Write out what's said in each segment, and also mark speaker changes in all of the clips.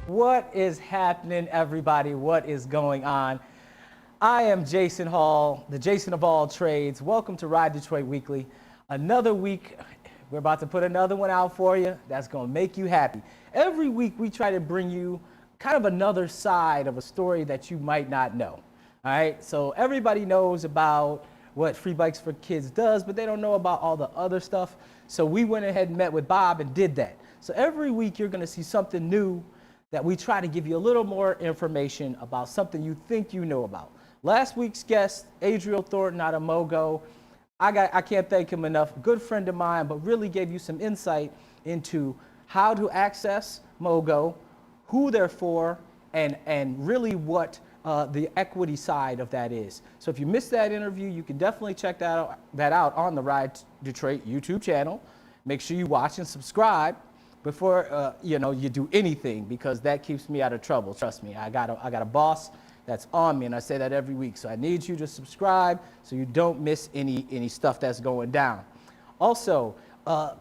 Speaker 1: What is happening, everybody? What is going on? I am Jason Hall, the Jason of all trades. Welcome to RiDetroit Weekly. Another week, we're about to put another one out for you that's going to make you happy. Every week, we try to bring you kind of another side of a story that you might not know. All right, so everybody knows about what Free Bikes for Kids does, but they don't know about all the other stuff. So we went ahead and met with Bob and did that. So every week, you're going to see something new that we try to give you a little more information about something you think you know about. Last week's guest, Adriel Thornton out of Mogo, I can't thank him enough. Good friend of mine, but really gave you some insight into how to access Mogo, who they're for, and really what the equity side of that is. So if you missed that interview, you can definitely check that out on the RiDetroit YouTube channel. Make sure you watch and subscribe before you do anything, because that keeps me out of trouble. Trust me, I got a boss that's on me, and I say that every week. So I need you to subscribe so you don't miss any stuff that's going down. Also,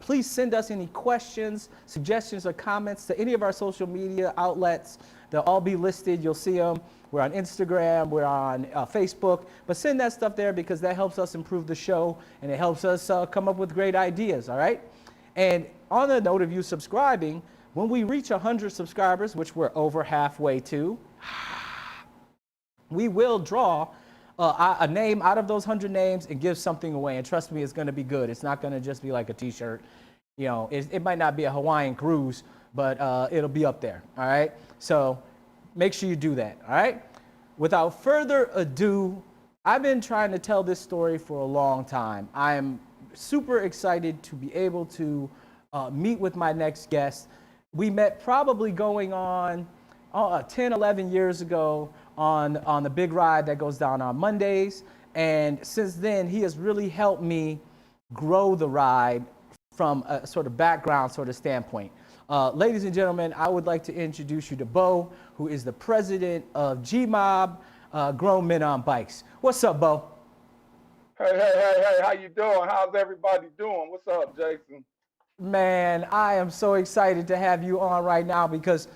Speaker 1: please send us any questions, suggestions, or comments to any of our social media outlets. They'll all be listed. You'll see them. We're on Instagram. We're on Facebook. But send that stuff there, because that helps us improve the show, and it helps us come up with great ideas, all right? And on the note of you subscribing, when we reach 100 subscribers, which we're over halfway to, we will draw a name out of those 100 names and give something away. And trust me, it's going to be good. It's not going to just be like a T-shirt. You know, it might not be a Hawaiian cruise, but it'll be up there. All right. So make sure you do that. All right. Without further ado, I've been trying to tell this story for a long time. I am super excited to be able to meet with my next guest. We met probably going on 10, 11 years ago on the big ride that goes down on Mondays. And since then, he has really helped me grow the ride from a sort of background sort of standpoint. Ladies and gentlemen, I would like to introduce you to Bo, who is the president of G.M.O.B, Grown Men on Bikes. What's up, Bo?
Speaker 2: Hey, how you doing? How's everybody doing? What's up, Jason?
Speaker 1: Man, I am so excited to have you on right now because,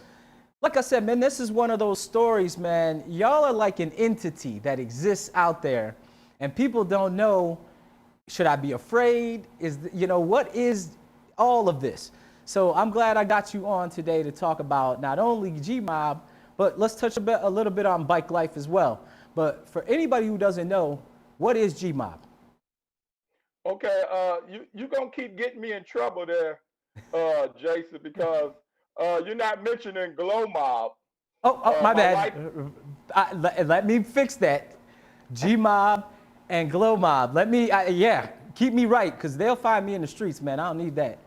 Speaker 1: like I said, man, this is one of those stories, man. Y'all are like an entity that exists out there, and people don't know, should I be afraid? What is all of this? So I'm glad I got you on today to talk about not only G.M.O.B, but let's touch a little bit on bike life as well. But for anybody who doesn't know, what is G.M.O.B?
Speaker 2: Okay, you gonna keep getting me in trouble there, Jason, because you're not mentioning G.L.O.W.M.O.B.
Speaker 1: Oh, my bad. Let me fix that. G.M.O.B and G.L.O.W.M.O.B. Keep me right, because they'll find me in the streets, man. I don't need that.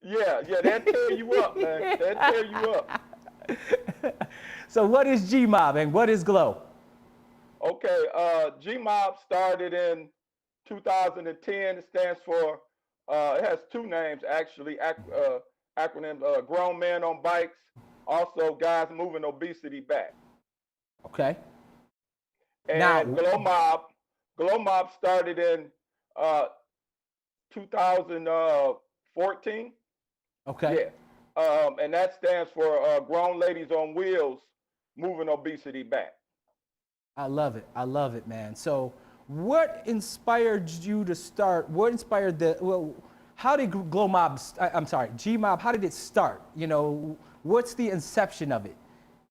Speaker 2: Yeah, they'll tear you up, man. They'll tear you up.
Speaker 1: So what is G.M.O.B and what is G.L.O.W.M.O.B?
Speaker 2: Okay, G.M.O.B started in 2010. It stands for, it has two names actually, acronyms, Grown Men on Bikes, also Guys Moving Obesity Back.
Speaker 1: Okay.
Speaker 2: And
Speaker 1: Now,
Speaker 2: G.L.O.W.M.O.B started in 2014.
Speaker 1: okay.
Speaker 2: Yeah. And that stands for Grown Ladies on Wheels Moving Obesity Back.
Speaker 1: I love it. I love it, man. So what inspired you to start? What inspired how did G.M.O.B, how did it start? What's the inception of it?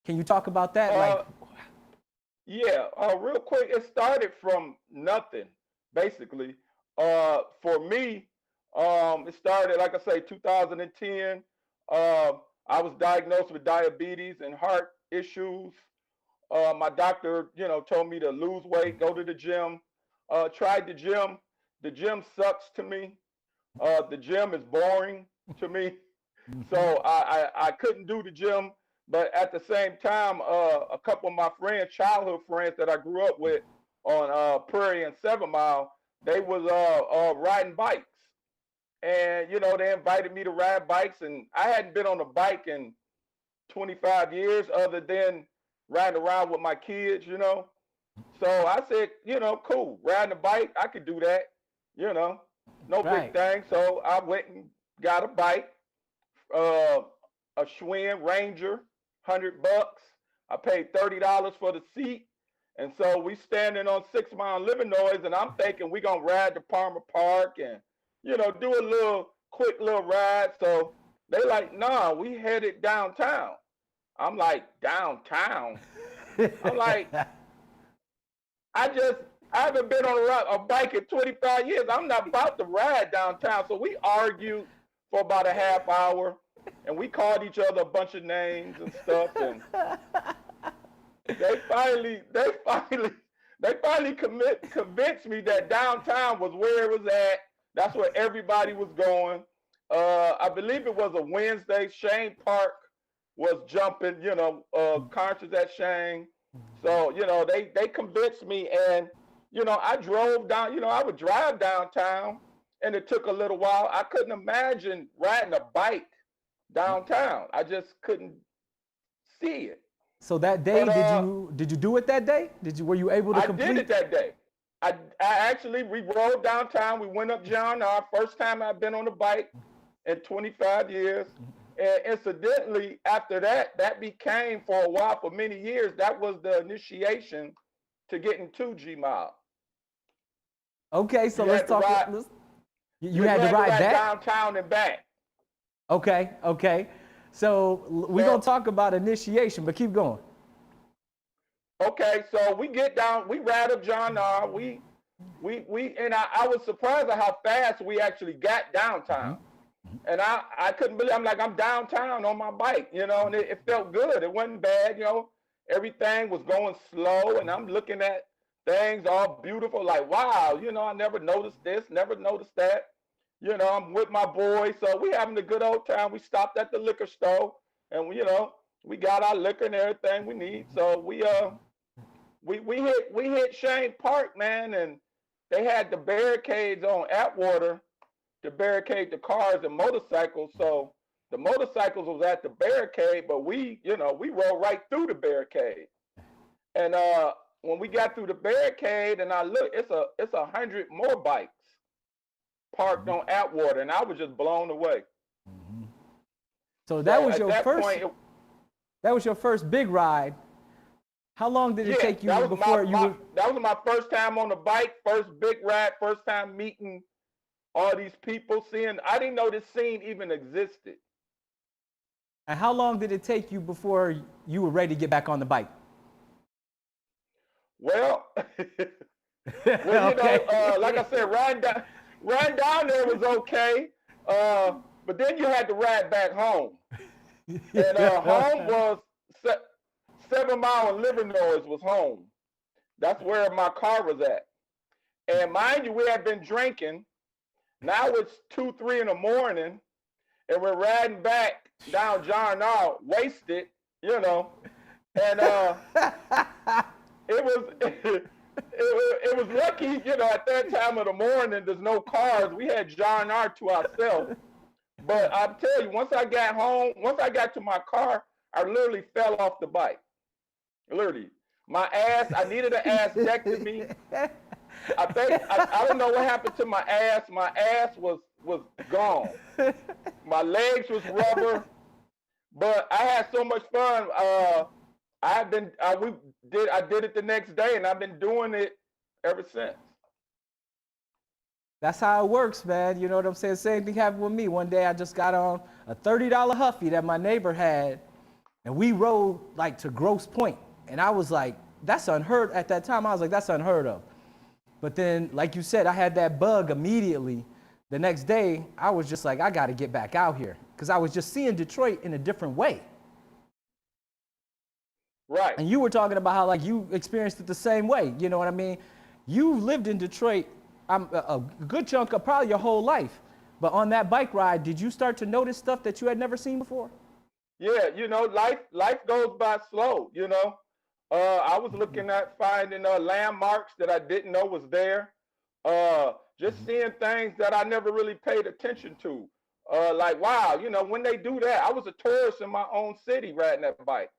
Speaker 1: Can you talk about that?
Speaker 2: Real quick, it started from nothing, basically. For me, it started, like I say, 2010. I was diagnosed with diabetes and heart issues. My doctor, told me to lose weight, go to the gym. Tried the gym. The gym sucks to me. The gym is boring to me. So I couldn't do the gym. But at the same time, a couple of my friends, childhood friends that I grew up with on Prairie and 7 Mile, they was riding bikes. And, they invited me to ride bikes. And I hadn't been on a bike in 25 years other than riding around with my kids, So I said, cool, riding a bike, I could do that, no big thing. So I went and got a bike, a Schwinn Ranger, $100. I paid $30 for the seat. And so we standing on 6 Mile in Illinois, and I'm thinking we gonna ride to Palmer Park and, do a quick little ride. So they like, nah, we headed downtown. I'm like, downtown? I'm like, I haven't been on a bike in 25 years. I'm not about to ride downtown. So we argued for about a half hour, and we called each other a bunch of names and stuff. And they finally convinced me that downtown was where it was at. That's where everybody was going. I believe it was a Wednesday. Shane Park was jumping, concerts at Shane. So, they convinced me, and, I drove down, I would drive downtown, and it took a little while. I couldn't imagine riding a bike downtown. I just couldn't see it.
Speaker 1: So that day, did you do it that day? Were you able to complete?
Speaker 2: I did it that day. We rode downtown. We went up G.L.O.W.M.O.B. First time I've been on a bike in 25 years. And incidentally, after that became, for a while, for many years, that was the initiation to getting to G.M.O.B.
Speaker 1: Okay, so let's talk. You had to ride back?
Speaker 2: Downtown and back.
Speaker 1: Okay. So we're going to talk about initiation, but keep going.
Speaker 2: Okay, so we get down, we ride up G.L.W.M.O.B. And I was surprised at how fast we actually got downtown. And I couldn't believe, I'm downtown on my bike, and it felt good. It wasn't bad, everything was going slow, and I'm looking at things all beautiful, like, wow, I never noticed this, never noticed that. I'm with my boys, so we having a good old time. We stopped at the liquor store, and we got our liquor and everything we need. So we hit Shane Park, man, and they had the barricades on Atwater to barricade the cars and motorcycles. So the motorcycles was at the barricade, but we rode right through the barricade. And when we got through the barricade, and I look, it's 100 more bikes parked on Atwater, and I was just blown away.
Speaker 1: So that was your first. That was your first big ride. How long did it take you before you were?
Speaker 2: That was my first time on the bike, first big ride, first time meeting all these people, I didn't know this scene even existed.
Speaker 1: And how long did it take you before you were ready to get back on the bike?
Speaker 2: Well, like I said, riding down there was okay, but then you had to ride back home. And home was 7 Mile in Illinois was home. That's where my car was at. And mind you, we had been drinking. Now it's 2, 3 in the morning, and we're riding back down G.L.W.M.O.B. wasted, and it was lucky, at that time of the morning, there's no cars. We had G.L.W.M.O.B. to ourselves. But I'll tell you, once I got home, once I got to my car, I literally fell off the bike. Literally. My ass, I needed an ass-dectomy. I don't know what happened to my ass. My ass was gone. My legs was rubber, but I had so much fun. I did it the next day, and I've been doing it ever since.
Speaker 1: That's how it works, man. You know what I'm saying? Same thing happened with me. One day I just got on a $30 Huffy that my neighbor had, and we rode like to Grosse Pointe. And I was like, that's unheard at that time. I was like, that's unheard of. But then, like you said, I had that bug immediately. The next day, I was just like, I got to get back out here, because I was just seeing Detroit in a different way.
Speaker 2: Right.
Speaker 1: And you were talking about how like you experienced it the same way. You know what I mean? You lived in Detroit a good chunk of probably your whole life. But on that bike ride, did you start to notice stuff that you had never seen before?
Speaker 2: Yeah, life goes by slow, I was looking at finding landmarks that I didn't know was there. Just seeing things that I never really paid attention to. Like, wow, when they do that, I was a tourist in my own city riding that bike,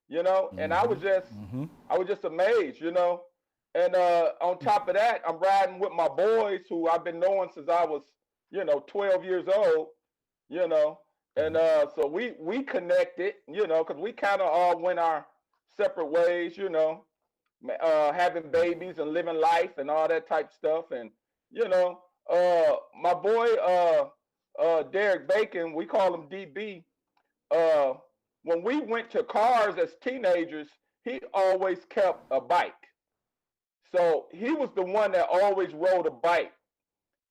Speaker 2: and I was just amazed, And on top of that, I'm riding with my boys who I've been knowing since I was, 12 years old, And so we connected, you know, because we kind of all went our separate ways, you know, having babies and living life and all that type stuff. And you know, my boy Derek Bacon, we call him DB. Uh, when we went to cars as teenagers, he always kept a bike. So he was the one that always rode a bike.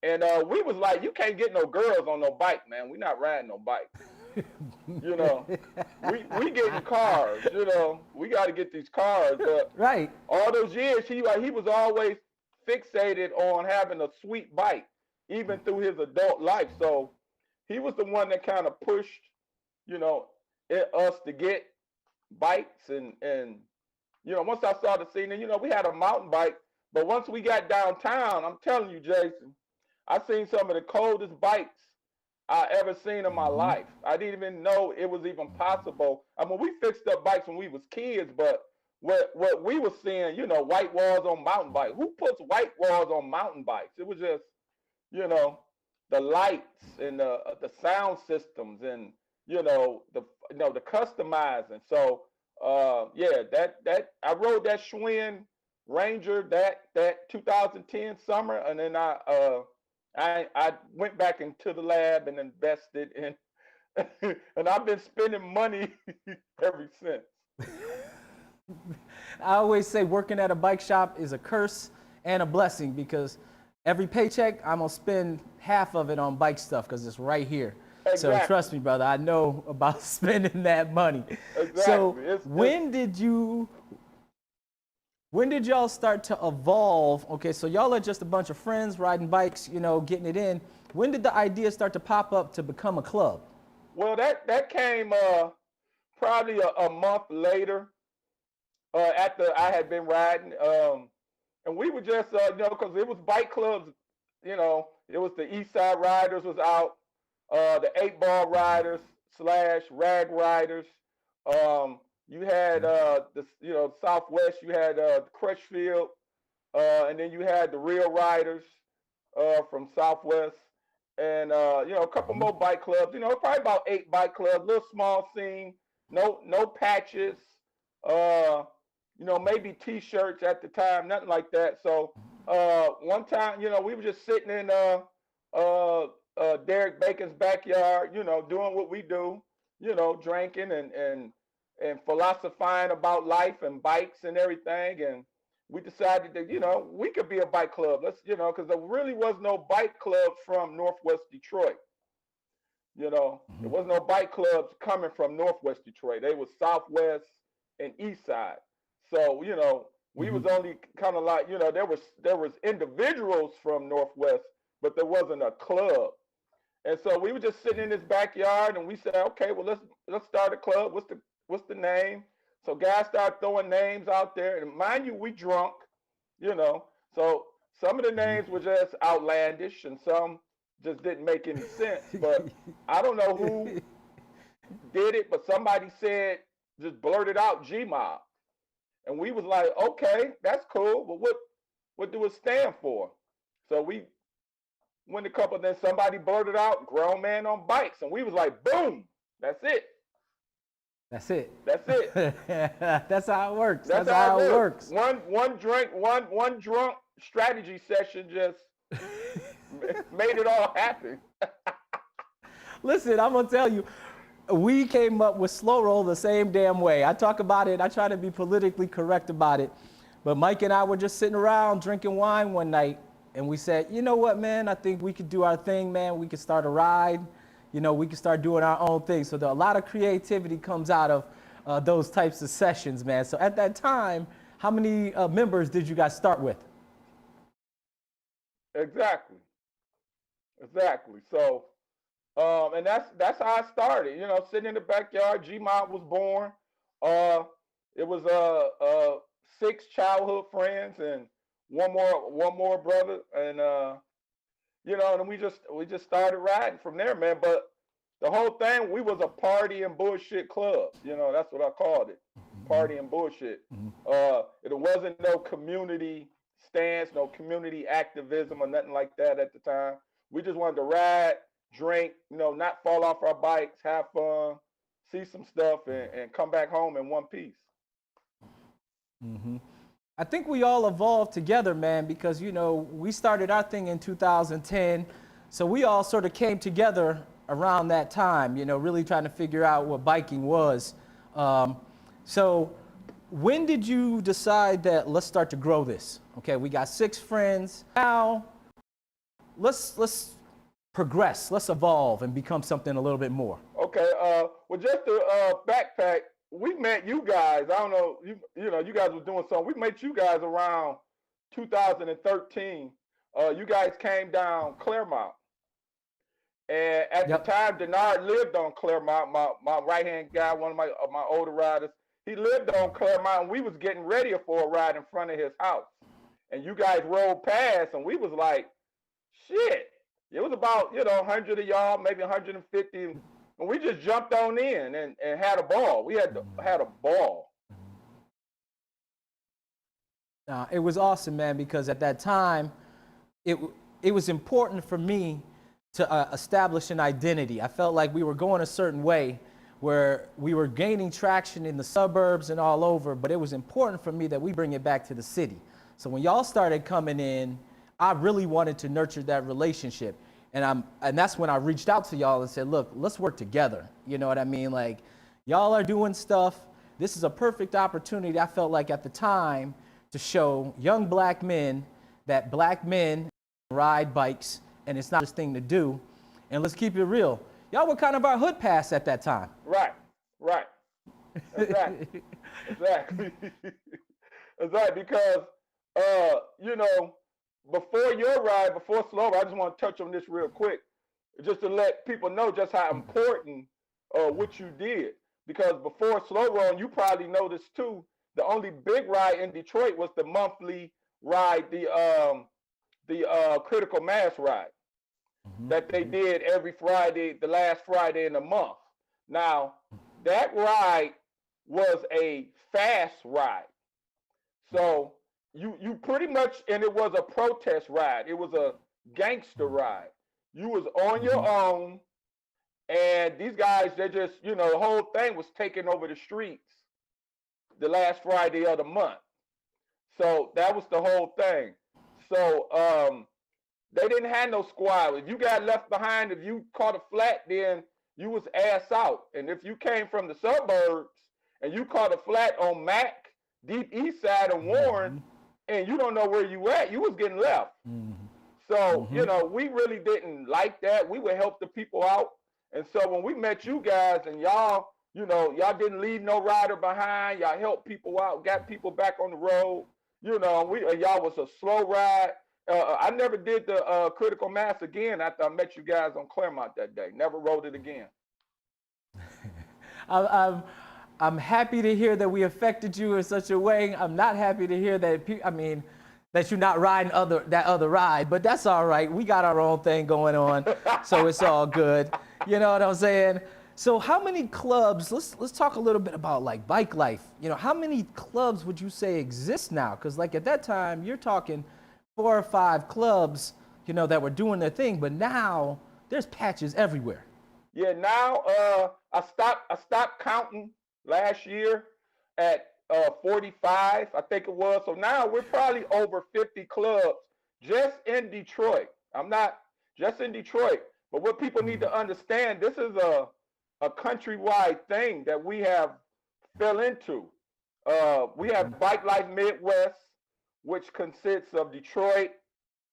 Speaker 2: And we was like, you can't get no girls on no bike, man. We not riding no bike. You know, we getting cars. You know, we got to get these cars. But
Speaker 1: Right.
Speaker 2: all those years, he was always fixated on having a sweet bike, even through his adult life. So he was the one that kind of pushed, you know, us to get bikes and you know, once I saw the scene, and you know, we had a mountain bike, but once we got downtown, I'm telling you, Jason, I seen some of the coldest bikes I ever seen in my
Speaker 1: Mm-hmm.
Speaker 2: life. I didn't even know it was even possible. I mean, we fixed up bikes when we was kids, but what we were seeing, you know, white walls on mountain bikes. Who puts white walls on mountain bikes? It was just, you know, the lights and the sound systems and the customizing. So yeah, that I rode that Schwinn Ranger that 2010 summer, and then I went back into the lab and invested in, and I've been spending money ever since.
Speaker 1: I always say working at a bike shop is a curse and a blessing because every paycheck I'm gonna spend half of it on bike stuff because it's right here. So
Speaker 2: Exactly,
Speaker 1: trust me, brother, I know about spending that money. So
Speaker 2: exactly. It's
Speaker 1: when did y'all start to evolve? Okay, so y'all are just a bunch of friends riding bikes, you know, getting it in. When did the idea start to pop up to become a club?
Speaker 2: well that came probably a month later after I had been riding. And we were just, you know, because it was bike clubs, you know, it was the East Side Riders was out, the Eight Ball Riders slash Rag Riders. You had you know, Southwest, you had Crutchfield, and then you had the Real Riders from Southwest, and you know, a couple more bike clubs. You know, probably about 8 bike clubs, little small scene, no patches. Uh, you know, maybe T-shirts at the time, nothing like that. So one time, you know, we were just sitting in Derek Bacon's backyard, you know, doing what we do, you know, drinking and philosophizing about life and bikes and everything. And we decided that, you know, we could be a bike club. Let's, you know, because there really was no bike clubs from Northwest Detroit. You know, there was no bike clubs coming from Northwest Detroit. They was Southwest and East Side. So, you know, we
Speaker 1: Mm-hmm.
Speaker 2: was only kind of like, you know, there was individuals from Northwest, but there wasn't a club. And so we were just sitting in this backyard, and we said, okay, well let's start a club. What's the name? So guys started throwing names out there, and mind you, we drunk, you know. So some of the names were just outlandish, and some just didn't make any sense. But I don't know who did it, but somebody said, just blurted out G.M.O.B. And we was like, okay, that's cool. But what do it stand for? So we went a couple, then somebody blurted out grown man on bikes. And we was like, boom, that's it.
Speaker 1: That's it.
Speaker 2: That's it.
Speaker 1: That's how it works.
Speaker 2: That's
Speaker 1: That's
Speaker 2: how it
Speaker 1: how it
Speaker 2: works.
Speaker 1: works.
Speaker 2: One drink, one drunk strategy session just made it all happen.
Speaker 1: Listen, I'm gonna tell you, we came up with slow roll the same damn way. I talk about it. I try to be politically correct about it. But Mike and I were just sitting around drinking wine one night, and we said, you know what, man? I think we could do our thing, man. We could start a ride. You know, we could start doing our own thing. So a lot of creativity comes out of those types of sessions, man. So at that time, how many members did you guys start with?
Speaker 2: Exactly. Exactly. So and that's how I started. You know, sitting in the backyard. G.M.O.B was born. Uh, it was 6 childhood friends and one more brother, and you know, and we just started riding from there, man. But the whole thing, we was a party and bullshit club. You know, that's what I called it, party and bullshit. It wasn't no community stance, no community activism or nothing like that at the time. We just wanted to ride drink, not fall off our bikes, have fun, see some stuff, and come back home in one piece.
Speaker 1: I think we all evolved together, man, because, we started our thing in 2010. So we all sort of came together around that time, really trying to figure out what biking was. So when did you decide that let's start to grow this? Okay, we got 6 friends. Now let's progress, let's evolve and become something a little bit more.
Speaker 2: Okay, well, just to backpack, we met you guys. I don't know, you guys were doing something. We met you guys around 2013. You guys came down Claremont. And at the time, Denard lived on Claremont, my right-hand guy, one of my older riders. He lived on Claremont, and we was getting ready for a ride in front of his house. And you guys rolled past, and we was like, shit. It was about, 100 of y'all, maybe 150. And we just jumped on in and had a ball. We had a ball.
Speaker 1: It was awesome, man, because at that time, it was important for me to establish an identity. I felt like we were going a certain way where we were gaining traction in the suburbs and all over, but it was important for me that we bring it back to the city. So when y'all started coming in, I really wanted to nurture that relationship. And that's when I reached out to y'all and said, look, let's work together. You know what I mean? Like, y'all are doing stuff. This is a perfect opportunity, I felt like at the time, to show young black men that black men ride bikes and it's not a thing to do. And let's keep it real. Y'all were kind of our hood pass at that time.
Speaker 2: Right. Exactly. Exactly. Because, before your ride, before Slow, I just want to touch on this real quick, just to let people know just how important what you did. Because before Slow Roll, you probably noticed too, the only big ride in Detroit was the monthly ride, the Critical Mass ride that they did every Friday, the last Friday in the month. Now, that ride was a fast ride. So you pretty much, and it was a protest ride. It was a gangster ride. You was on your own, and these guys, they just, the whole thing was taking over the streets the last Friday of the month. So that was the whole thing. So they didn't have no squad. If you got left behind, if you caught a flat, then you was ass out. And if you came from the suburbs and you caught a flat on Mac, Deep East Side of Warren, and you don't know where you at, you was getting left. So, we really didn't like that. We would help the people out. And so when we met you guys and y'all, y'all didn't leave no rider behind. Y'all helped people out, got people back on the road. Y'all was a slow ride. I never did the Critical Mass again after I met you guys on Claremont that day. Never rode it again.
Speaker 1: I'm happy to hear that we affected you in such a way. I'm not happy to hear that, that you're not riding that other ride, but that's all right. We got our own thing going on, so it's all good. You know what I'm saying? So how many clubs, let's talk a little bit about like bike life. How many clubs would you say exist now? Because like at that time, you're talking 4 or 5 clubs, that were doing their thing, but now there's patches everywhere.
Speaker 2: Yeah, now I stopped counting last year at 45, I think it was. So now we're probably over 50 clubs just in Detroit. I'm not just in Detroit, but what people need to understand, this is a countrywide thing that we have fell into. We have Bike Life Midwest, which consists of Detroit,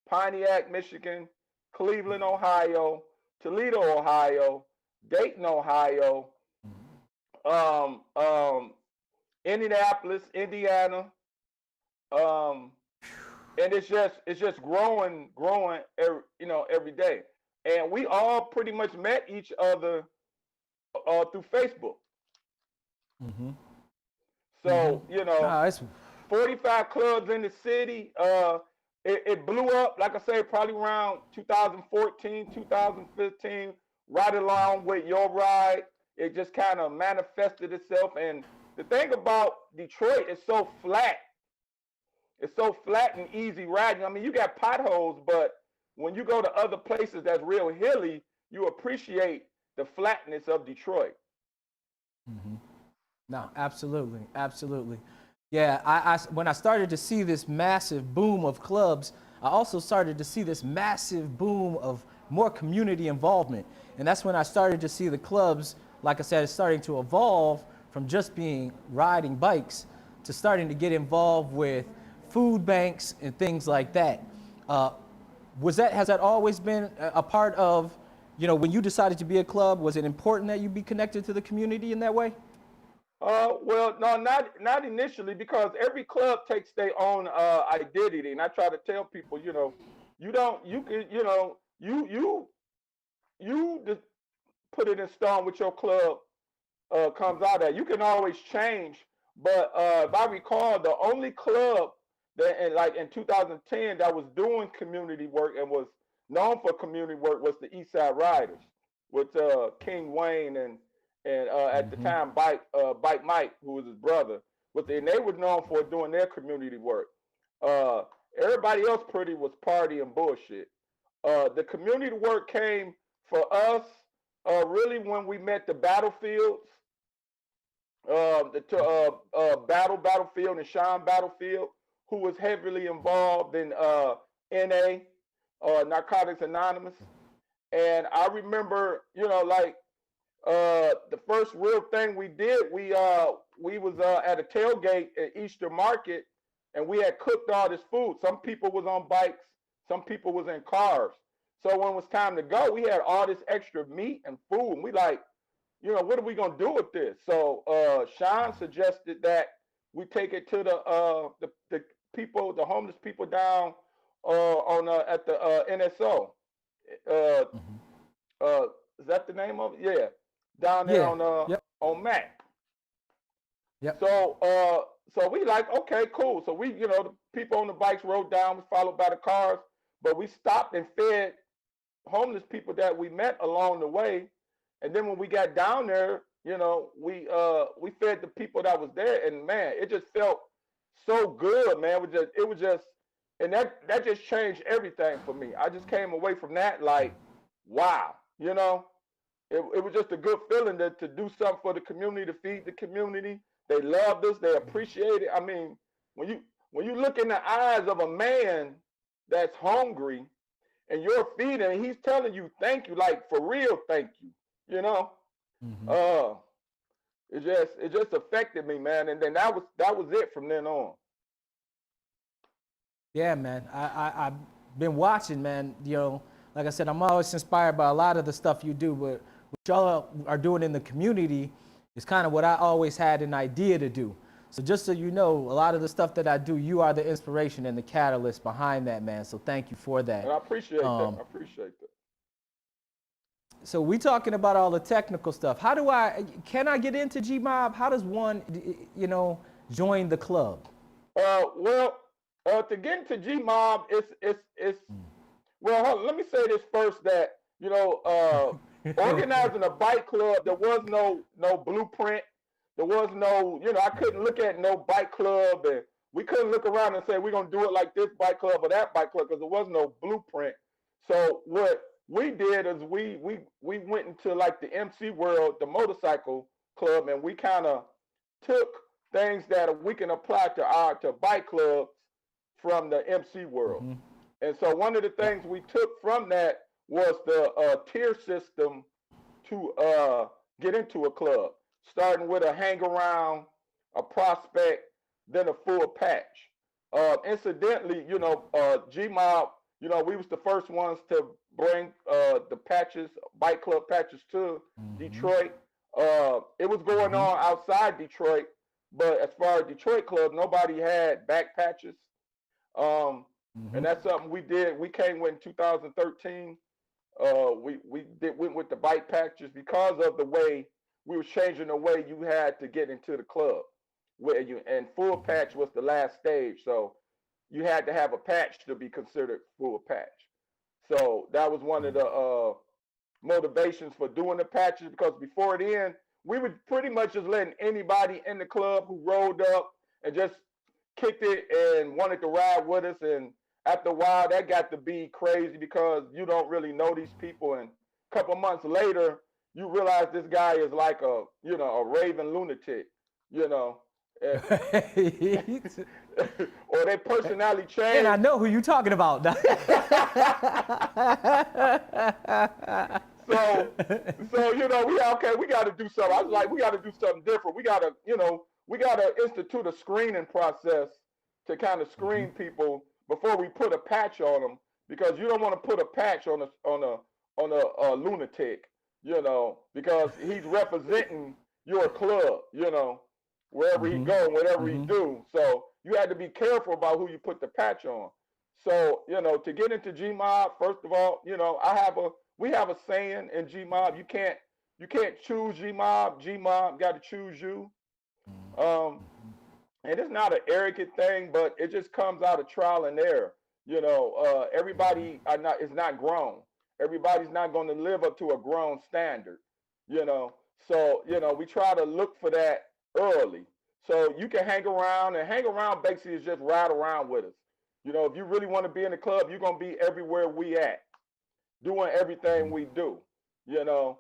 Speaker 2: Pontiac, Michigan, Cleveland, Ohio, Toledo, Ohio, Dayton, Ohio, Indianapolis, Indiana, and it's just growing every day. And we all pretty much met each other through Facebook. So 45 clubs in the city. It blew up, like I say, probably around 2014, 2015, right along with your ride. It just kind of manifested itself. And the thing about Detroit is so flat. It's so flat and easy riding. I mean, you got potholes, but when you go to other places that's real hilly, you appreciate the flatness of Detroit.
Speaker 1: Mm-hmm. No, absolutely, absolutely. Yeah, when I started to see this massive boom of clubs, I also started to see this massive boom of more community involvement. And that's when I started to see the clubs, like I said, it's starting to evolve from just being riding bikes to starting to get involved with food banks and things like that. Uh, has that always been a part of, when you decided to be a club, was it important that you be connected to the community in that way?
Speaker 2: Well, no, not initially, because every club takes their own identity, and I try to tell people, you don't, you can, you just put it in stone what your club comes out at. You can always change, but if I recall, the only club that, in 2010, that was doing community work and was known for community work was the East Side Riders with King Wayne and at the
Speaker 1: Mm-hmm.
Speaker 2: time Bike Mike, who was his brother, and they were known for doing their community work. Uh, Everybody else pretty was party and bullshit. The community work came for us really when we met the Battlefields, Battlefield and Sean Battlefield, who was heavily involved in NA, Narcotics Anonymous. And I remember, the first real thing we did, we was at a tailgate at Easter Market, and we had cooked all this food. Some people was on bikes, some people was in cars. So when it was time to go, we had all this extra meat and food, and we like, what are we gonna do with this? So Sean suggested that we take it to the people, the homeless people down on at the NSO. Uh,
Speaker 1: Mm-hmm.
Speaker 2: uh, is that the name of it? Yeah, down there
Speaker 1: Yeah. Yep.
Speaker 2: on Mac.
Speaker 1: Yep.
Speaker 2: So we like, okay, cool. So we, the people on the bikes rode down, we followed by the cars, but we stopped and fed homeless people that we met along the way. And then when we got down there, we fed the people that was there, and man, it just felt so good, man. It was just, and that just changed everything for me. I just came away from that like, wow, it was just a good feeling to do something for the community, to feed the community. They loved us, they appreciated it. I mean, when you look in the eyes of a man that's hungry and you're feeding, and he's telling you thank you, like for real, thank you. You know,
Speaker 1: Mm-hmm.
Speaker 2: uh, it just affected me, man. And then that was it from then on.
Speaker 1: Yeah, man. I've been watching, man. Like I said, I'm always inspired by a lot of the stuff you do, but what y'all are doing in the community is kind of what I always had an idea to do. So just so you know, a lot of the stuff that I do, you are the inspiration and the catalyst behind that, man. So thank you for that.
Speaker 2: And I appreciate that.
Speaker 1: Um,
Speaker 2: I appreciate that.
Speaker 1: so we talking about all the technical stuff. Can I get into G.M.O.B? How does one, join the club?
Speaker 2: Well, to get into G.M.O.B, it's well. Let me say this first, that organizing a bike club, there was no blueprint. There was no, I couldn't look at no bike club, and we couldn't look around and say we're gonna do it like this bike club or that bike club, because there was no blueprint. So what we did is we went into like the MC world, the motorcycle club, and we kind of took things that we can apply to bike clubs from the MC world.
Speaker 1: Mm-hmm.
Speaker 2: And so one of the
Speaker 1: Yeah.
Speaker 2: things we took from that was the tier system to get into a club, starting with a hang around, a prospect, then a full patch. Incidentally, G.M.O.B, we was the first ones to bring the patches, bike club patches to
Speaker 1: Mm-hmm.
Speaker 2: Detroit. It was going
Speaker 1: Mm-hmm.
Speaker 2: on outside Detroit, but as far as Detroit clubs, nobody had back patches. Um,
Speaker 1: Mm-hmm.
Speaker 2: and that's something we did. We came with in 2013. Went with the bike patches because of the way we were changing the way you had to get into the club. And full patch was the last stage, so you had to have a patch to be considered full patch. So that was one of the motivations for doing the patches, because before then we were pretty much just letting anybody in the club who rolled up and just kicked it and wanted to ride with us. And after a while, that got to be crazy because you don't really know these people, and couple months later, you realize this guy is like a, you know, a raving lunatic, you know, eh, or their personality
Speaker 1: And I
Speaker 2: changed.
Speaker 1: know who you talking about.
Speaker 2: So, so you know, we got to do something. I was like, we got to do something different. We got to, you know, we got to institute a screening process to kind of screen people before we put a patch on them, because you don't want to put a patch on a lunatic, you know, because he's representing your club, you know, wherever he go, whatever he do. So you had to be careful about who you put the patch on. So, you know, to get into G.M.O.B, first of all, you know, we have a saying in G.M.O.B, you can't choose G.M.O.B. G.M.O.B got to choose you. Um, and it's not an arrogant thing, but it just comes out of trial and error. You know, everybody is not grown. Everybody's not going to live up to a grown standard. You know, so you know we try to look for that early, so you can hang around, and hang around basically is just ride around with us. You know, if you really want to be in the club, you're gonna be everywhere we at, doing everything we do. You know,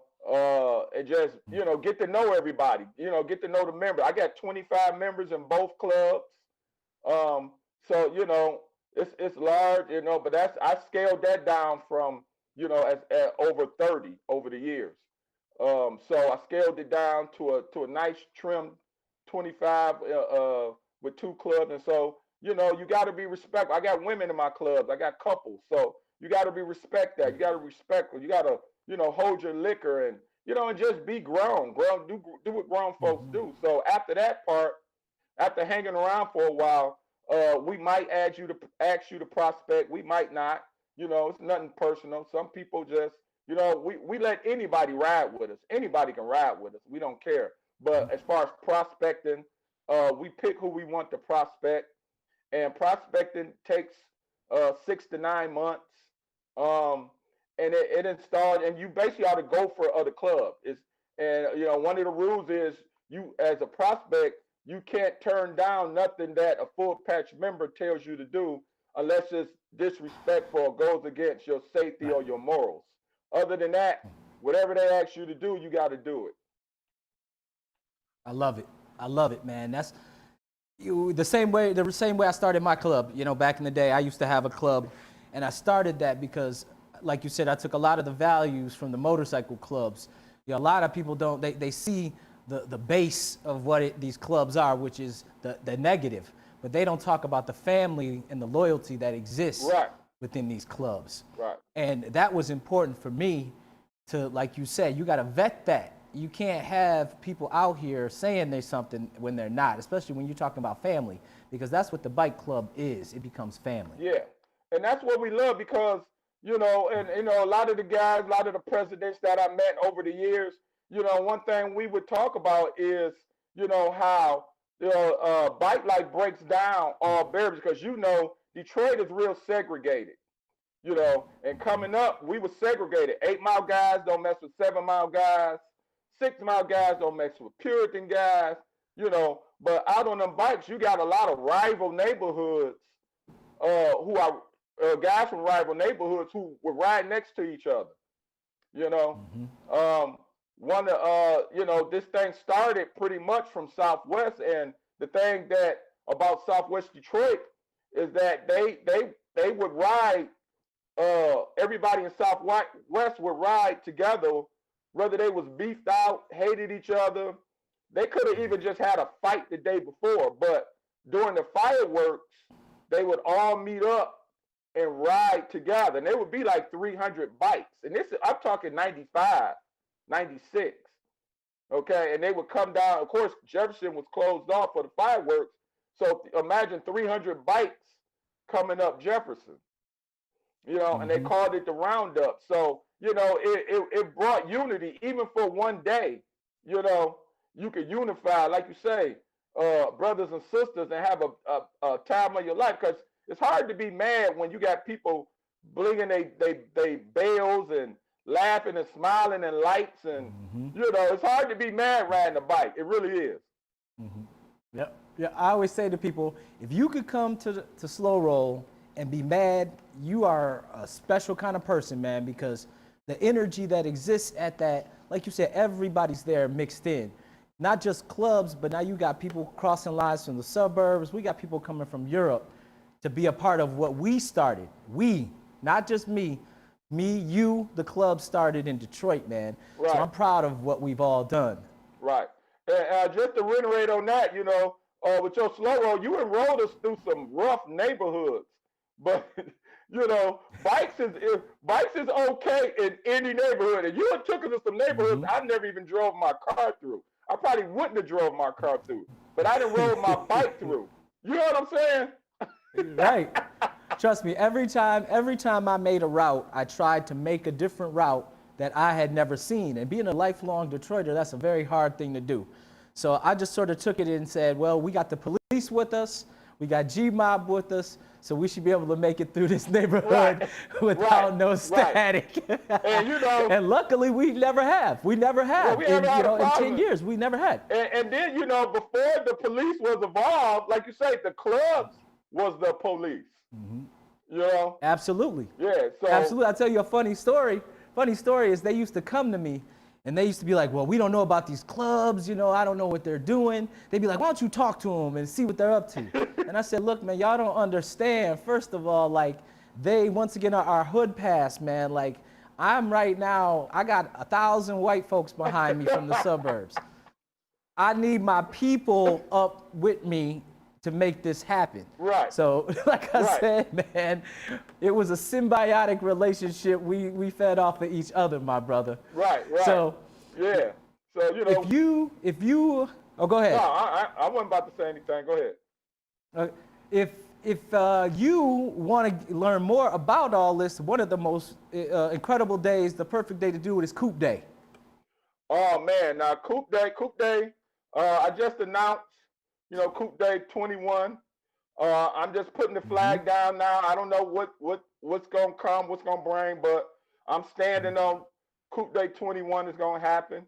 Speaker 2: and just, you know, get to know everybody. You know, get to know the members. I got 25 members in both clubs. Um, so you know, it's large. You know, but I scaled that down from, you know, as over 30 over the years. So I scaled it down to a nice trim 25 with two clubs, and so you know you got to be respectful. I got women in my clubs. I got couples, so you got to be respect that. You got to respect. You got to, you know, hold your liquor, and you know, and just be grown. Do what grown folks do. So after that part, after hanging around for a while, we might ask you to prospect. We might not. You know, it's nothing personal. Some people just, you know, we let anybody ride with us. Anybody can ride with us. We don't care. But as far as prospecting, we pick who we want to prospect, and prospecting takes 6 to 9 months. Um, and it installed, and you basically ought to go for other clubs. And you know, one of the rules is you, as a prospect, you can't turn down nothing that a full patch member tells you to do unless it's disrespectful or goes against your safety or your morals. Other than that, whatever they ask you to do, you got to do it.
Speaker 1: I love it. I love it, man. That's the same way I started my club. You know, back in the day, I used to have a club, and I started that because, like you said, I took a lot of the values from the motorcycle clubs. You know, a lot of people don't, they see the base of what these clubs are, which is the negative, but they don't talk about the family and the loyalty that exists
Speaker 2: Right.
Speaker 1: within these clubs.
Speaker 2: Right.
Speaker 1: And that was important for me to, like you said, you got to vet that. You can't have people out here saying there's something when they're not, especially when you're talking about family, because that's what the bike club is. It becomes family.
Speaker 2: Yeah. And that's what we love, because, you know, and, you know, a lot of the guys, a lot of the presidents that I met over the years, you know, one thing we would talk about is, you know, how the bike life breaks down all barriers, because, you know, Detroit is real segregated. You know, and coming up, we were segregated. 8 mile guys don't mess with 7 mile guys. 6 mile guys don't mess with Puritan guys. You know, but out on them bikes, you got a lot of rival neighborhoods who are guys from rival neighborhoods who were right next to each other. You know, you know, this thing started pretty much from Southwest, and the thing that about Southwest Detroit is that they would ride. Everybody in Southwest would ride together, whether they was beefed out, hated each other. They could have even just had a fight the day before, but during the fireworks, they would all meet up and ride together. And there would be like 300 bikes. And this, I'm talking 95, 96. Okay. And they would come down. Of course, Jefferson was closed off for the fireworks. So imagine 300 bikes coming up Jefferson, you know, and they called it the Roundup. So, you know, it brought unity even for one day. You know, you could unify, like you say, brothers and sisters, and have a time of your life. Because it's hard to be mad when you got people blinging they bells and laughing and smiling and lights. And, you know, it's hard to be mad riding a bike. It really is.
Speaker 1: Yep. Yeah, I always say to people, if you could come to Slow Roll and be mad, you are a special kind of person, man, because the energy that exists at that, like you said, everybody's there mixed in. Not just clubs, but now you got people crossing lines from the suburbs. We got people coming from Europe to be a part of what we started. We, not just me, you, the club started in Detroit, man.
Speaker 2: Right.
Speaker 1: So I'm proud of what we've all done.
Speaker 2: Right. And just to reiterate on that, with your slow roll, you enrolled us through some rough neighborhoods, but bikes is okay in any neighborhood. And you had took us to some neighborhoods I never even drove my car through. I probably wouldn't have drove my car through, but I done rode my bike through. You know what I'm saying?
Speaker 1: Right. Trust me, every time I made a route, I tried to make a different route that I had never seen. And being a lifelong Detroiter, that's a very hard thing to do. So I just sort of took it and said, well, we got the police with us, we got G.M.O.B. with us, so we should be able to make it through this neighborhood without no static.
Speaker 2: And
Speaker 1: and luckily we never have. We never have.
Speaker 2: Well,
Speaker 1: in 10 years, we never had.
Speaker 2: And then, before the police was involved, like you say, the clubs was the police.
Speaker 1: Absolutely.
Speaker 2: Yeah. So
Speaker 1: absolutely. I'll tell you a funny story. Funny story is they used to come to me and they used to be like, well, we don't know about these clubs, I don't know what they're doing. They'd be like, why don't you talk to them and see what they're up to? And I said, look, man, y'all don't understand. First of all, like, they, once again, are our hood pass, man. Like, I'm right now, I got 1,000 white folks behind me from the suburbs. I need my people up with me to make this happen.
Speaker 2: Right.
Speaker 1: So, like I said, man, it was a symbiotic relationship. We fed off of each other, my brother.
Speaker 2: Right.
Speaker 1: So,
Speaker 2: yeah. So,
Speaker 1: if you, oh, go ahead.
Speaker 2: No, I wasn't about to say anything. Go ahead.
Speaker 1: If you want to learn more about all this, one of the most incredible days, the perfect day to do it is Coupe Day.
Speaker 2: Oh man, now Coupe Day. I just announced, Coupe Day 21. I'm just putting the flag down now. I don't know what's gonna come, what's gonna bring, but I'm standing on Coupe Day 21 is gonna happen.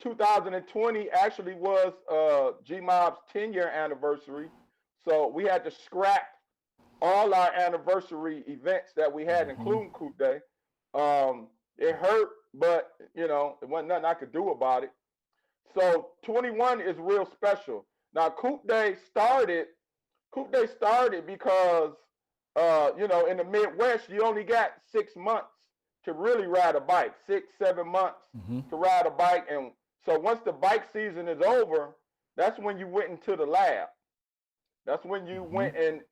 Speaker 2: 2020 actually was G.M.O.B's 10-year anniversary, so we had to scrap all our anniversary events that we had, including Coupe Day. It hurt, but it wasn't nothing I could do about it. So 21 is real special. Now Coupe Day started because in the Midwest you only got 6 months to really ride a bike, 6-7 months to ride a bike. And so once the bike season is over, that's when you went into the lab. That's when you went and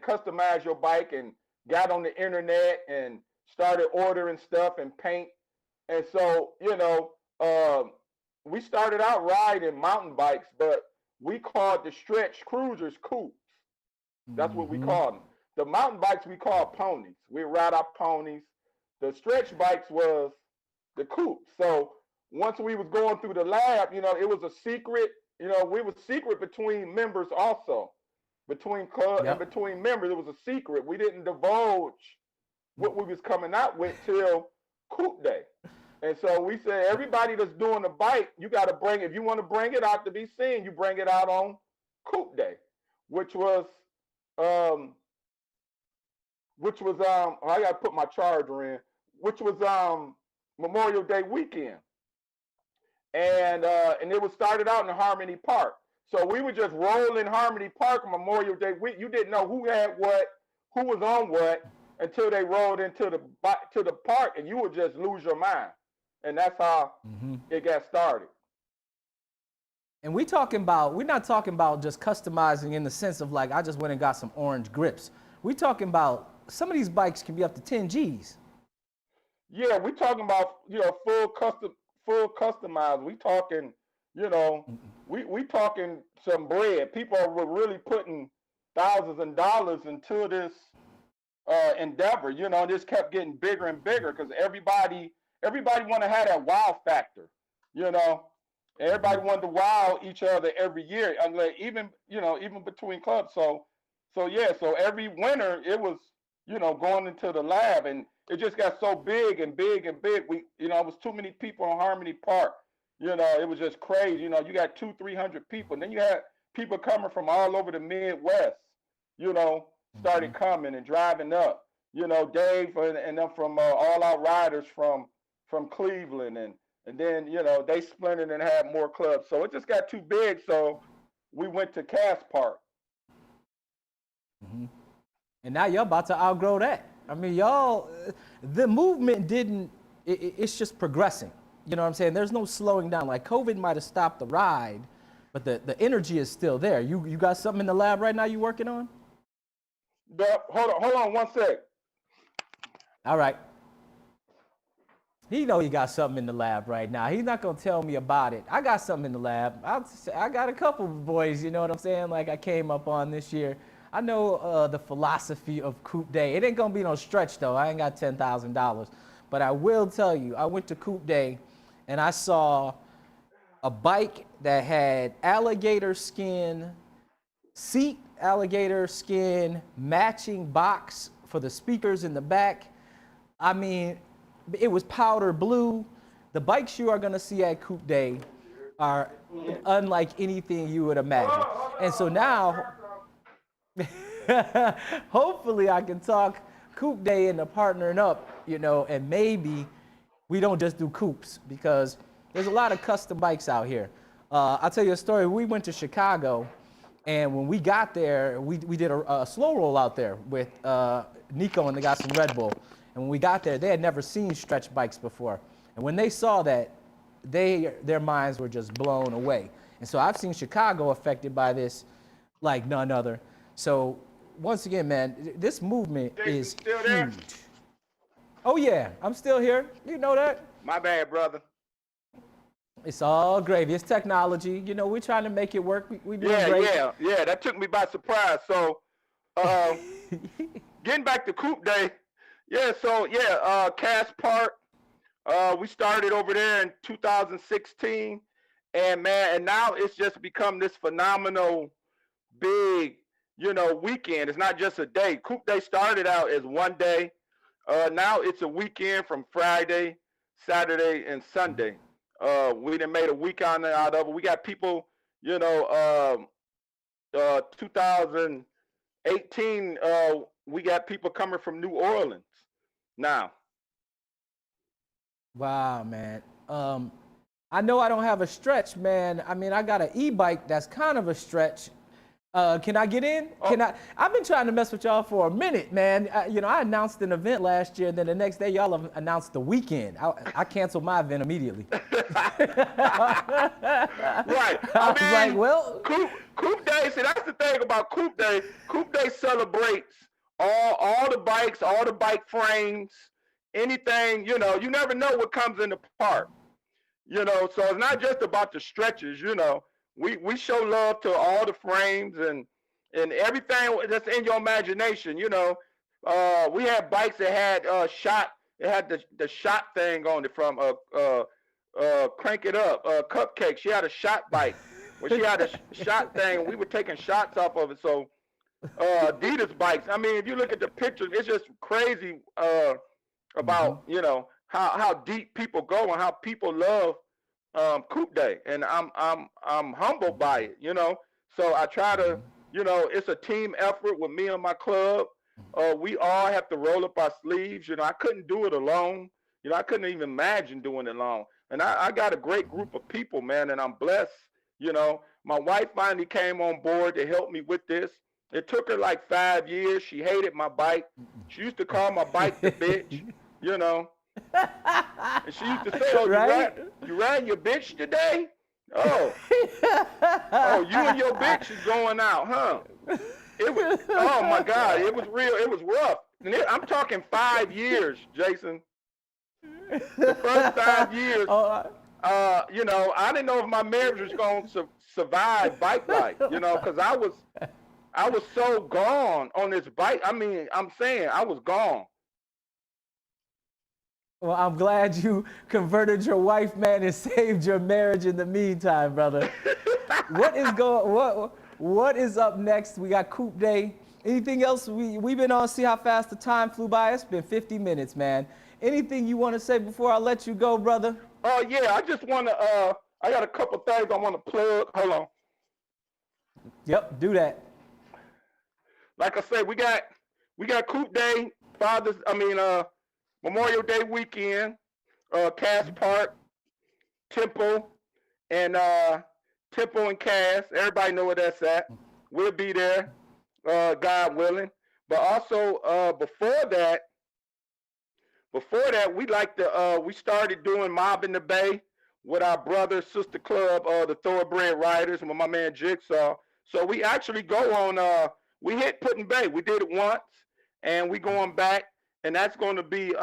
Speaker 2: customized your bike and got on the internet and started ordering stuff and paint. And so, we started out riding mountain bikes, but we called the stretch cruisers Coupes. That's what we called them. The mountain bikes we called ponies. We ride our ponies. The stretch bikes was the Coupes. So once we was going through the lab, it was a secret. We were secret between members also. Between club and between members, it was a secret. We didn't divulge what we was coming out with till Coupe Day. And so we said, everybody that's doing the bike, you got to bring, if you want to bring it out to be seen, you bring it out on Coupe Day, which was I got to put my charger in, which was Memorial Day weekend. And it was started out in Harmony Park. So we would just roll in Harmony Park on Memorial Day week. You didn't know who had what, who was on what, until they rolled into the park, and you would just lose your mind. And that's how it got started.
Speaker 1: And we're not talking about just customizing in the sense of like, I just went and got some orange grips. We're talking about some of these bikes can be up to 10 G's.
Speaker 2: Yeah, we're talking about, full customized. We talking, we talking some bread. People were really putting thousands of dollars into this endeavor. This kept getting bigger and bigger because everybody want to have that wow factor. Everybody wanted to wow each other every year, even between clubs. So every winter it was, going into the lab, and it just got so big and big and big. It was too many people in Harmony Park. It was just crazy. You got 200-300 people, and then you had people coming from all over the Midwest. Started coming and driving up. Dave and them from All Out Riders from Cleveland, and then they splintered and had more clubs. So it just got too big. So we went to Cass Park.
Speaker 1: Mm-hmm. And now y'all about to outgrow that. I mean, y'all, the movement it's just progressing. You know what I'm saying? There's no slowing down. Like COVID might have stopped the ride, but the energy is still there. You got something in the lab right now you working on?
Speaker 2: Hold on 1 sec.
Speaker 1: All right. He know he got something in the lab right now. He's not gonna tell me about it. I got something in the lab. I got a couple of boys, you know what I'm saying? Like I came up on this year. I know the philosophy of Coupe Day. It ain't gonna be no stretch though. I ain't got $10,000, but I will tell you, I went to Coupe Day, and I saw a bike that had alligator skin seat, alligator skin matching box for the speakers in the back. I mean, it was powder blue. The bikes you are gonna see at Coupe Day are unlike anything you would imagine. And so now, hopefully I can talk Coupe Day into partnering up, and maybe we don't just do coupes, because there's a lot of custom bikes out here. I'll tell you a story. We went to Chicago, and when we got there, we did a slow roll out there with Nico and the guys from Red Bull. And when we got there, they had never seen stretch bikes before. And when they saw that, their minds were just blown away. And so I've seen Chicago affected by this like none other. So once again, man, this movement is
Speaker 2: still
Speaker 1: huge.
Speaker 2: there?
Speaker 1: Oh yeah, I'm still here. You know that?
Speaker 2: My bad, brother.
Speaker 1: It's all gravy. It's technology. We're trying to make it work. We doing great.
Speaker 2: Yeah. That took me by surprise. So, getting back to Coupe Day. Cass Park. We started over there in 2016, and now it's just become this phenomenal, big, weekend. It's not just a day. Coupe Day started out as one day. Now it's a weekend from Friday, Saturday, and Sunday. We done made a weekend out of it. We got people, 2018, we got people coming from New Orleans now.
Speaker 1: Wow, man. I know I don't have a stretch, man. I mean, I got an e-bike that's kind of a stretch. Can I get in? I've been trying to mess with y'all for a minute, man. I announced an event last year, and then the next day y'all have announced the weekend. I canceled my event immediately.
Speaker 2: Right.
Speaker 1: I was like, well,
Speaker 2: Coupe Day. See, that's the thing about Coupe Day. Coupe Day celebrates all the bikes, all the bike frames, anything. You never know what comes in the park. So it's not just about the stretches. We show love to all the frames and everything that's in your imagination. We had bikes that had it had the shot thing on it from Crank It Up, Cupcake. She had a shot bike where she had a shot thing, and we were taking shots off of it. So Adidas bikes. I mean, if you look at the pictures, it's just crazy about how deep people go and how people love Coupe Day, and I'm humbled by it, So I try to, it's a team effort with me and my club. We all have to roll up our sleeves. I couldn't do it alone. I couldn't even imagine doing it alone. And I got a great group of people, man, and I'm blessed. My wife finally came on board to help me with this. It took her like 5 years. She hated my bike. She used to call my bike the bitch, And she used to say, "Oh, right? you riding your bitch today? Oh, you and your bitch is going out, huh?" It was, oh my God, it was real. It was rough. And I'm talking 5 years, Jason. The first 5 years, I didn't know if my marriage was going to survive bike life, because I was so gone on this bike. I mean, I'm saying I was gone.
Speaker 1: Well, I'm glad you converted your wife, man, and saved your marriage in the meantime, brother. What is up next? We got Coupe Day. Anything else? We've been on, see how fast the time flew by. It's been 50 minutes, man. Anything you want to say before I let you go, brother?
Speaker 2: Oh, yeah, I just want to, I got a couple things I want to plug. Hold on.
Speaker 1: Yep, do that.
Speaker 2: Like I said, we got Coupe Day Memorial Day weekend, Cass Park, Temple, and Cass. Everybody know where that's at. We'll be there, God willing. But also before that, we started doing Mob in the Bay with our brother sister club, the Thoroughbred Riders, with my man Jigsaw. So we actually go on. We hit Put in Bay. We did it once, and we going back, and that's going to be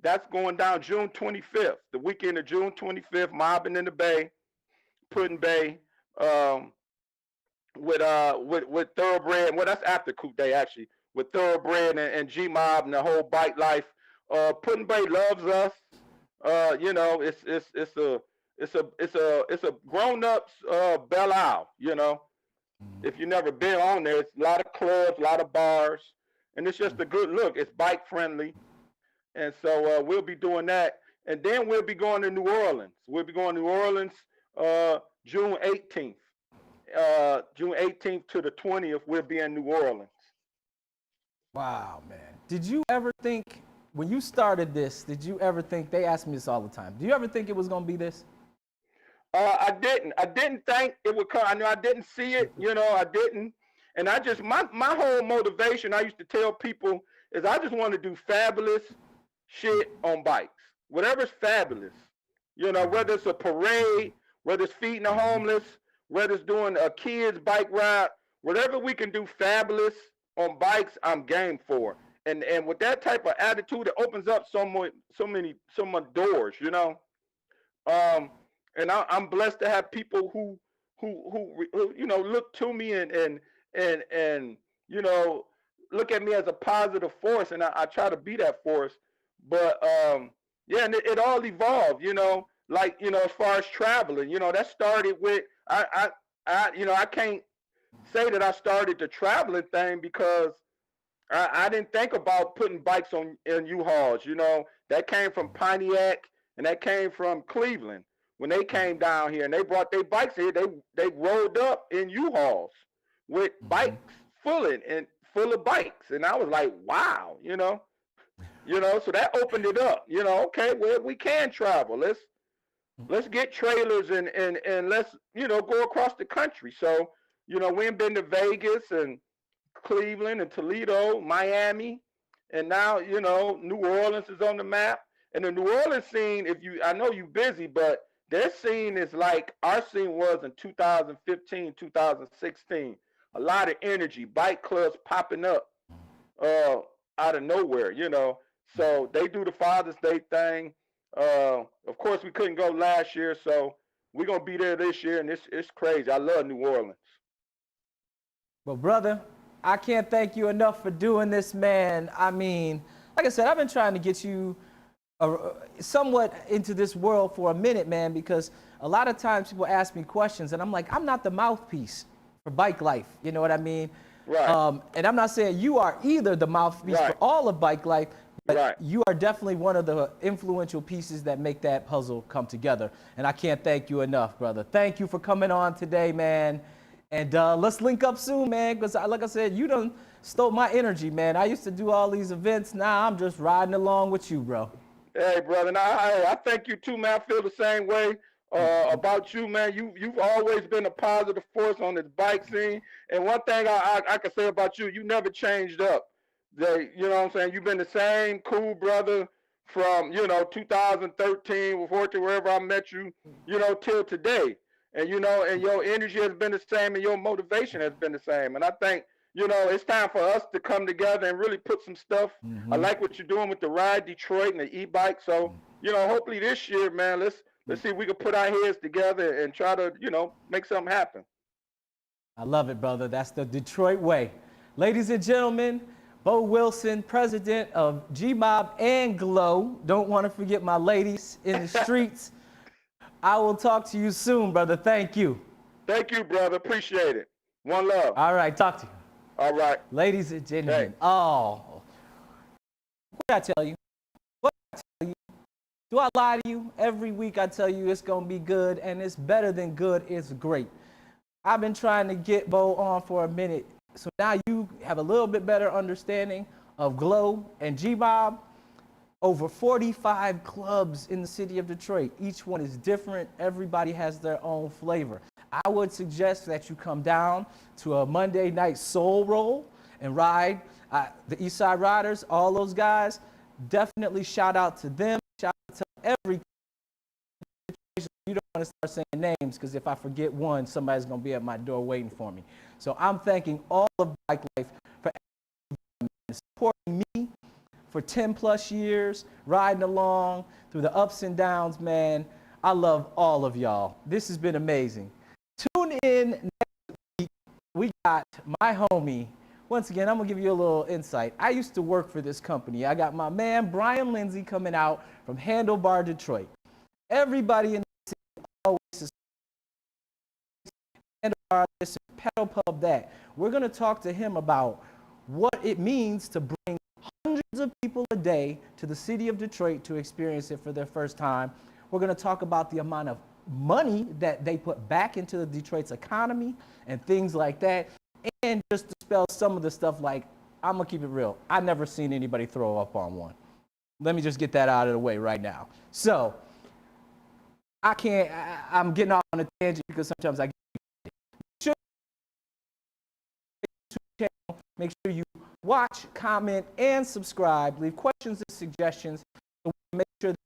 Speaker 2: that's going down June 25th, the weekend of June 25th. Mobbing in the Bay, Put in Bay, with Thoroughbred. Well, that's after Coupe Day actually, with Thoroughbred and G.M.O.B and the whole bike life. Put in Bay loves us. It's a grown ups Belle Isle. If you never been on there, it's a lot of clubs, a lot of bars, and it's just a good look. It's bike friendly, and so we'll be doing that, and then we'll be going to New Orleans. We'll be going to New Orleans June 18th. June 18th to the 20th, we'll be in New Orleans.
Speaker 1: Wow, man. Did you ever think, when you started this, they ask me this all the time, do you ever think it was going to be this?
Speaker 2: I didn't think it would come. I know I didn't see it, I didn't. And I just, my whole motivation, I used to tell people, is I just want to do fabulous shit on bikes. Whatever's fabulous, whether it's a parade, whether it's feeding the homeless, whether it's doing a kid's bike ride, whatever we can do fabulous on bikes, I'm game for. And with that type of attitude, it opens up so many doors, and I'm blessed to have people who look to me and look at me as a positive force, and I try to be that force. But and it all evolved, as far as traveling, that started with I can't say that I started the traveling thing because I didn't think about putting bikes in U-Hauls. That came from Pontiac and that came from Cleveland. When they came down here and they brought their bikes here, they rolled up in U-Hauls with bikes full of bikes, and I was like, wow, so that opened it up. Okay, well, we can travel. Let's get trailers and let's go across the country. So we've been to Vegas and Cleveland and Toledo, Miami, and now New Orleans is on the map. And the New Orleans scene, I know you're busy, but their scene is like our scene was in 2015, 2016. A lot of energy, bike clubs popping up out of nowhere, So they do the Father's Day thing. Of course, we couldn't go last year, so we're going to be there this year, and it's crazy. I love New Orleans.
Speaker 1: Well, brother, I can't thank you enough for doing this, man. I mean, like I said, I've been trying to get you somewhat into this world for a minute, man, because a lot of times people ask me questions, and I'm like, I'm not the mouthpiece for bike life. You know what I mean?
Speaker 2: Right.
Speaker 1: And I'm not saying you are either the mouthpiece for all of bike life, but you are definitely one of the influential pieces that make that puzzle come together. And I can't thank you enough, brother. Thank you for coming on today, man. And let's link up soon, man, because like I said, you done stole my energy, man. I used to do all these events. Now I'm just riding along with you, bro.
Speaker 2: Hey, brother. Now, I thank you too, man. I feel the same way about you, man. You've always been a positive force on this bike scene. And one thing I can say about you, you never changed up. You know what I'm saying? You've been the same cool brother from 2013 before to wherever I met you, till today. And and your energy has been the same, and your motivation has been the same. And I think it's time for us to come together and really put some stuff. I like what you're doing with the RiDetroit and the e-bike. So, hopefully this year, man, let's see if we can put our heads together and try to, make something happen.
Speaker 1: I love it, brother. That's the Detroit way. Ladies and gentlemen, Bo Wilson, president of G.M.O.B and G.L.O.W.M.O. Don't want to forget my ladies in the streets. I will talk to you soon, brother. Thank you.
Speaker 2: Thank you, brother. Appreciate it. One love.
Speaker 1: All right. Talk to you.
Speaker 2: All right.
Speaker 1: Ladies and gentlemen.
Speaker 2: Hey.
Speaker 1: Oh, what did I tell you? What did I tell you? Do I lie to you? Every week I tell you it's going to be good, and it's better than good. It's great. I've been trying to get Bo on for a minute, so now you have a little bit better understanding of G.L.O.W.M.O.B and G.M.O.B, over 45 clubs in the city of Detroit. Each one is different. Everybody has their own flavor. I would suggest that you come down to a Monday night soul roll and ride. The East Side Riders, all those guys, definitely shout out to them. Shout out to every. You don't want to start saying names because if I forget one, somebody's going to be at my door waiting for me. So I'm thanking all of Bike Life for supporting me for 10 plus years, riding along through the ups and downs, man. I love all of y'all. This has been amazing. Tune in next week. We got my homie. Once again, I'm going to give you a little insight. I used to work for this company. I got my man, Brian Lindsay, coming out from Handlebar, Detroit. Everybody in the city always says, Handlebar this, Pedal Pub that. We're going to talk to him about what it means to bring hundreds of people a day to the city of Detroit to experience it for their first time. We're going to talk about the amount of money that they put back into the Detroit's economy and things like that. And just to spell some of the stuff like, I'm going to keep it real. I've never seen anybody throw up on one. Let me just get that out of the way right now. So I'm getting off on a tangent because sometimes I get make sure you watch, comment, and subscribe. Leave questions and suggestions. So we make sure that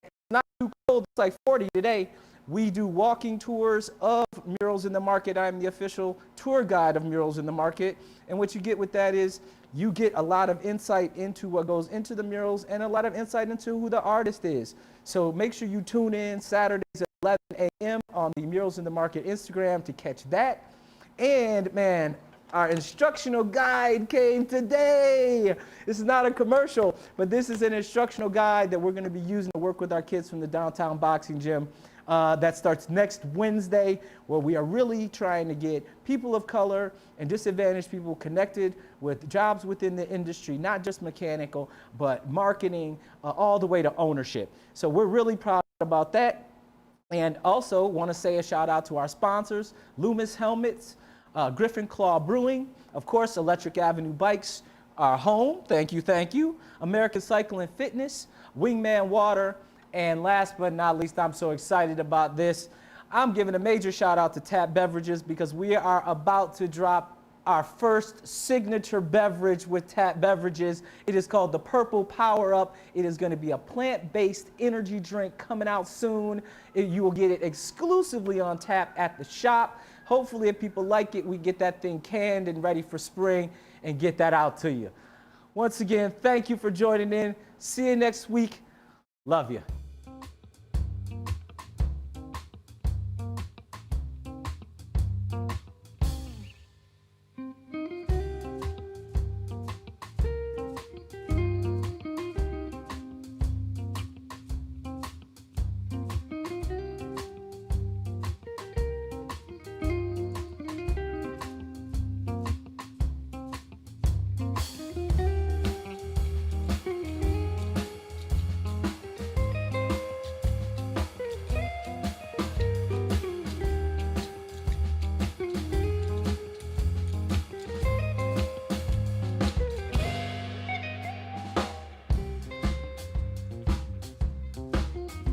Speaker 1: it's not too cold. It's like 40 today. We do walking tours of Murals in the Market. I'm the official tour guide of Murals in the Market. And what you get with that is you get a lot of insight into what goes into the murals and a lot of insight into who the artist is. So make sure you tune in Saturdays at 11 a.m. on the Murals in the Market Instagram to catch that. And man, our instructional guide came today. This is not a commercial, but this is an instructional guide that we're going to be using to work with our kids from the downtown boxing gym. That starts next Wednesday, where we are really trying to get people of color and disadvantaged people connected with jobs within the industry, not just mechanical, but marketing, all the way to ownership. So we're really proud about that. And also want to say a shout out to our sponsors, Loomis Helmets, Griffin Claw Brewing, of course, Electric Avenue Bikes, our home, thank you, thank you, American Cycle and Fitness, Wingman Water, and last but not least, I'm so excited about this. I'm giving a major shout out to Tap Beverages because we are about to drop our first signature beverage with Tap Beverages. It is called the Purple Power Up. It is going to be a plant-based energy drink coming out soon. You will get it exclusively on tap at the shop. Hopefully, if people like it, we get that thing canned and ready for spring and get that out to you. Once again, thank you for joining in. See you next week. Love you.